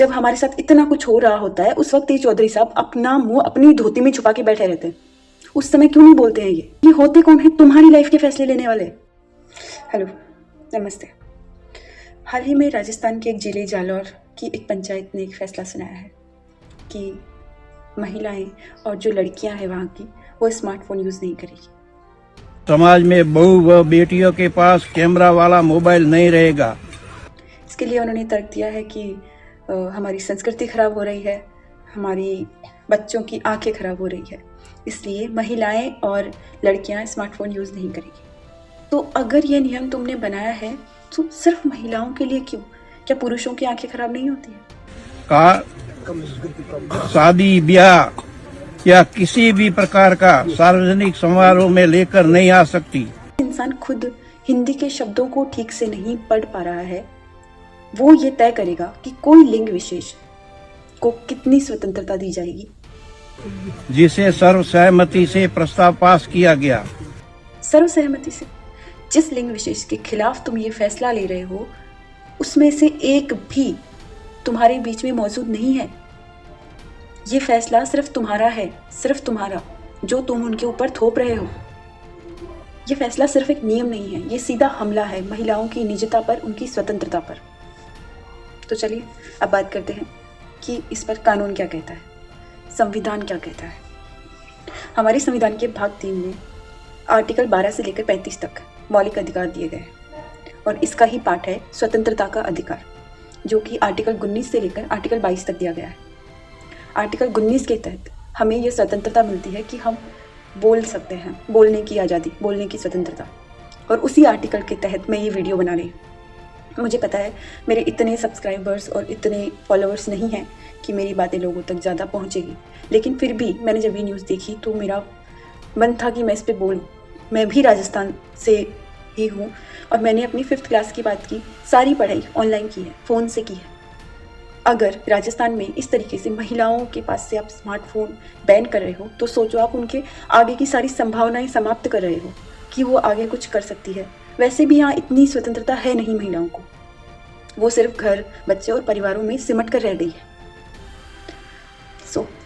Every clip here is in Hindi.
जब हमारे साथ इतना कुछ हो रहा होता है उस वक्त ये चौधरी साहब अपना मुंह अपनी धोती में छुपा के बैठे रहते हैं। उस समय क्यों नहीं बोलते हैं? ये होते कौन है? तुम्हारी लाइफ के फैसले लेने वाले। हेलो, नमस्ते। हाल ही में राजस्थान के एक जिले जालौर की एक पंचायत ने एक फैसला सुनाया है कि महिलाएं और जो लड़कियां हैं वहाँ की, वो स्मार्टफोन यूज़ नहीं करेगी। समाज में बहू व बेटियों के पास कैमरा वाला मोबाइल नहीं रहेगा। इसके लिए उन्होंने तर्क दिया है कि हमारी संस्कृति खराब हो रही है, हमारी बच्चों की आंखें खराब हो रही है, इसलिए महिलाएं और लड़कियां स्मार्टफोन यूज़ नहीं करेगी। तो अगर ये नियम तुमने बनाया है तो सिर्फ महिलाओं के लिए क्यों? क्या पुरुषों की आंखें खराब नहीं होती है? शादी ब्याह या किसी भी प्रकार का सार्वजनिक समारोह में लेकर नहीं आ सकती। इंसान खुद हिंदी के शब्दों को ठीक से नहीं पढ़ पा रहा है, वो ये तय करेगा कि कोई लिंग विशेष को कितनी स्वतंत्रता दी जाएगी, जिसे सर्वसहमति से प्रस्ताव पास किया गया। सर्वसहमति से। जिस लिंग विशेष के खिलाफ तुम ये फैसला ले रहे हो उसमें से एक भी तुम्हारे बीच में मौजूद नहीं है। ये फैसला सिर्फ तुम्हारा है, सिर्फ तुम्हारा, जो तुम उनके ऊपर थोप रहे हो। ये फैसला सिर्फ एक नियम नहीं है, ये सीधा हमला है महिलाओं की निजता पर, उनकी स्वतंत्रता पर। तो चलिए अब बात करते हैं कि इस पर कानून क्या कहता है, संविधान क्या कहता है। हमारे संविधान के भाग 3 में आर्टिकल 12 से लेकर 35 तक मौलिक अधिकार दिए गए हैं और इसका ही पार्ट है स्वतंत्रता का अधिकार, जो कि आर्टिकल 19 से लेकर आर्टिकल 22 तक दिया गया है। आर्टिकल 19 के तहत हमें ये स्वतंत्रता मिलती है कि हम बोल सकते हैं, बोलने की आज़ादी, बोलने की स्वतंत्रता। और उसी आर्टिकल के तहत मैं ये वीडियो बना रही हूँ। मुझे पता है मेरे इतने सब्सक्राइबर्स और इतने फॉलोअर्स नहीं हैं कि मेरी बातें लोगों तक ज़्यादा पहुँचेगी, लेकिन फिर भी मैंने जब ये न्यूज़ देखी तो मेरा मन था कि मैं इस पर बोलूँ। मैं भी राजस्थान से ही हूँ और मैंने अपनी 5th क्लास की बात की, सारी पढ़ाई ऑनलाइन की है, फ़ोन से की है। अगर राजस्थान में इस तरीके से महिलाओं के पास से आप स्मार्टफोन बैन कर रहे हो तो सोचो आप उनके आगे की सारी संभावनाएं समाप्त कर रहे हो कि वो आगे कुछ कर सकती है। वैसे भी यहाँ इतनी स्वतंत्रता है नहीं महिलाओं को, वो सिर्फ घर, बच्चे और परिवारों में सिमट कर रह गई है।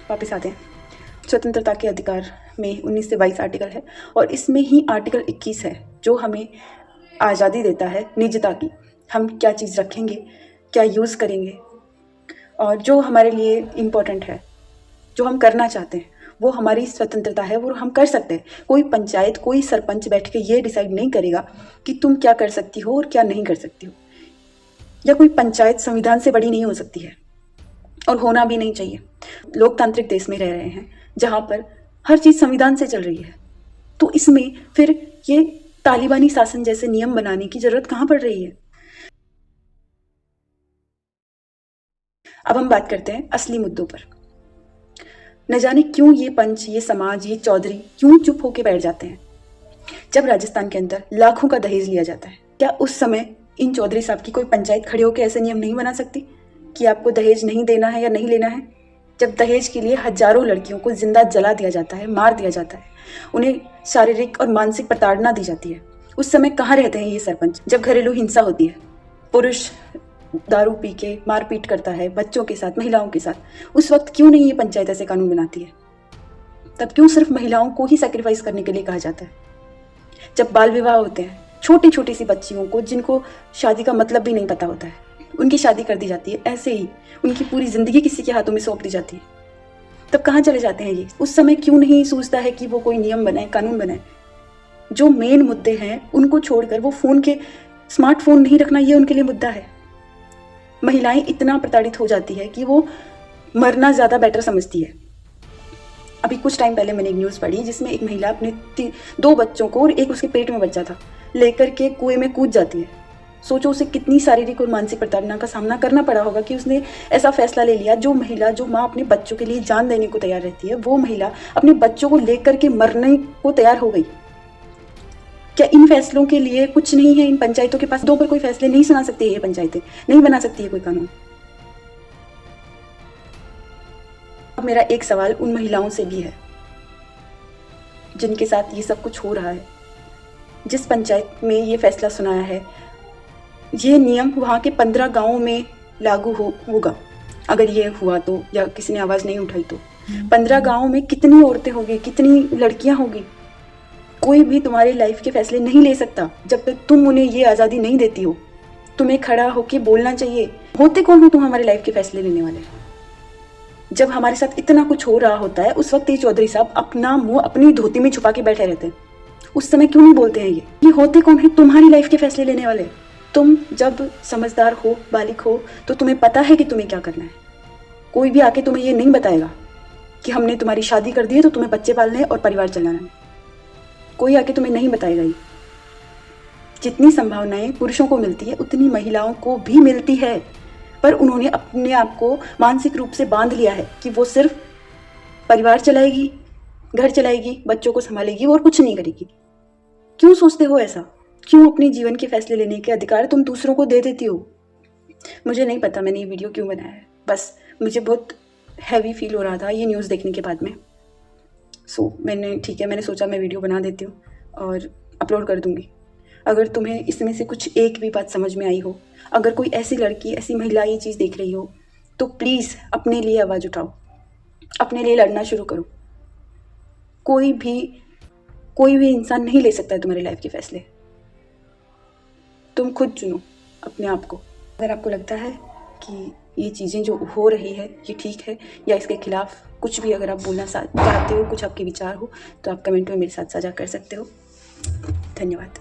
वापस आते हैं। स्वतंत्रता के अधिकार में 19 से 22 आर्टिकल है और इसमें ही आर्टिकल 21 है जो हमें आज़ादी देता है निजता की। हम क्या चीज़ रखेंगे, क्या यूज़ करेंगे और जो हमारे लिए इम्पोर्टेंट है, जो हम करना चाहते हैं, वो हमारी स्वतंत्रता है, वो हम कर सकते हैं। कोई पंचायत, कोई सरपंच बैठ के ये डिसाइड नहीं करेगा कि तुम क्या कर सकती हो और क्या नहीं कर सकती हो। या कोई पंचायत संविधान से बड़ी नहीं हो सकती है और होना भी नहीं चाहिए। लोकतांत्रिक देश में रह रहे हैं जहाँ पर हर चीज़ संविधान से चल रही है, तो इसमें फिर ये तालिबानी शासन जैसे नियम बनाने की जरूरत कहाँ पड़ रही है? अब हम बात करते हैं असली मुद्दों पर। न जाने क्यों ये पंच, ये समाज, ये चौधरी क्यों चुप होके बैठ जाते हैं जब राजस्थान के अंदर लाखों का दहेज लिया जाता है। क्या उस समय इन चौधरी साहब की कोई पंचायत खड़े होकर ऐसे नियम नहीं बना सकती कि आपको दहेज नहीं देना है या नहीं लेना है? जब दहेज के लिए हजारों लड़कियों को जिंदा जला दिया जाता है, मार दिया जाता है, उन्हें शारीरिक और मानसिक प्रताड़ना दी जाती है, उस समय कहाँ रहते हैं ये सरपंच? जब घरेलू हिंसा होती है, पुरुष दारू पी के मारपीट करता है बच्चों के साथ, महिलाओं के साथ, उस वक्त क्यों नहीं ये पंचायत ऐसे कानून बनाती है? तब क्यों सिर्फ महिलाओं को ही सैक्रिफाइस करने के लिए कहा जाता है? जब बाल विवाह होते हैं, छोटी छोटी सी बच्चियों को जिनको शादी का मतलब भी नहीं पता होता है, उनकी शादी कर दी जाती है, ऐसे ही उनकी पूरी जिंदगी किसी के हाथों में सौंप दी जाती है। तब कहाँ चले जाते हैं ये? उस समय क्यों नहीं सोचता है कि वो कोई नियम बनाए, कानून बनाए? जो मेन मुद्दे हैं उनको छोड़कर वो स्मार्टफोन नहीं रखना, ये उनके लिए मुद्दा है। महिलाएं इतना प्रताड़ित हो जाती है कि वो मरना ज़्यादा बेटर समझती है। अभी कुछ टाइम पहले मैंने एक न्यूज़ पढ़ी जिसमें एक महिला अपने 2 बच्चों को और एक उसके पेट में बच्चा था लेकर के कुएं में कूद जाती है। सोचो उसे कितनी शारीरिक और मानसिक प्रताड़ना का सामना करना पड़ा होगा कि उसने ऐसा फैसला ले लिया। जो माँ अपने बच्चों के लिए जान देने को तैयार रहती है, वो महिला अपने बच्चों को लेकर के मरने को तैयार हो गई। क्या इन फैसलों के लिए कुछ नहीं है इन पंचायतों के पास? 2 पर कोई फैसले नहीं सुना सकती है ये पंचायतें, नहीं बना सकती है कोई कानून? अब मेरा एक सवाल उन महिलाओं से भी है जिनके साथ ये सब कुछ हो रहा है। जिस पंचायत में ये फैसला सुनाया है, ये नियम वहाँ के 15 गांवों में लागू होगा, अगर ये हुआ तो, या किसी ने आवाज़ नहीं उठाई तो 15 गाँव में कितनी औरतें होगी, कितनी लड़कियां होगी। कोई भी तुम्हारे लाइफ के फैसले नहीं ले सकता जब तक तुम उन्हें ये आज़ादी नहीं देती हो। तुम्हें खड़ा होके बोलना चाहिए। होते कौन हो तुम हमारे लाइफ के फैसले लेने वाले? जब हमारे साथ इतना कुछ हो रहा होता है उस वक्त ये चौधरी साहब अपना मुंह अपनी धोती में छुपा के बैठे रहते हैं। उस समय क्यों नहीं बोलते हैं? ये होते कौन है तुम्हारी लाइफ के फैसले लेने वाले? तुम जब समझदार हो, बालिग हो, तो तुम्हें पता है कि तुम्हें क्या करना है। कोई भी आके तुम्हें ये नहीं बताएगा कि हमने तुम्हारी शादी कर दी है तो तुम्हें बच्चे पालने और परिवार चलाना है। कोई आके तुम्हें नहीं बताएगा ये। जितनी संभावनाएं पुरुषों को मिलती है उतनी महिलाओं को भी मिलती है, पर उन्होंने अपने आप को मानसिक रूप से बांध लिया है कि वो सिर्फ परिवार चलाएगी, घर चलाएगी, बच्चों को संभालेगी और कुछ नहीं करेगी। क्यों सोचते हो ऐसा? क्यों अपने जीवन के फैसले लेने के अधिकार तुम दूसरों को दे देती हो? मुझे नहीं पता मैंने ये वीडियो क्यों बनाया है, बस मुझे बहुत हैवी फील हो रहा था ये न्यूज़ देखने के बाद में। मैंने सोचा मैं वीडियो बना देती हूँ और अपलोड कर दूँगी। अगर तुम्हें इसमें से कुछ एक भी बात समझ में आई हो, अगर कोई ऐसी लड़की, ऐसी महिला ये चीज़ देख रही हो, तो प्लीज़ अपने लिए आवाज़ उठाओ, अपने लिए लड़ना शुरू करो। कोई भी इंसान नहीं ले सकता है तुम्हारी लाइफ के फैसले। तुम खुद चुनो अपने आप को। अगर आपको लगता है कि ये चीज़ें जो हो रही है ये ठीक है, या इसके खिलाफ कुछ भी अगर आप बोलना चाहते हो, कुछ आपके विचार हो, तो आप कमेंट में मेरे साथ साझा कर सकते हो। धन्यवाद।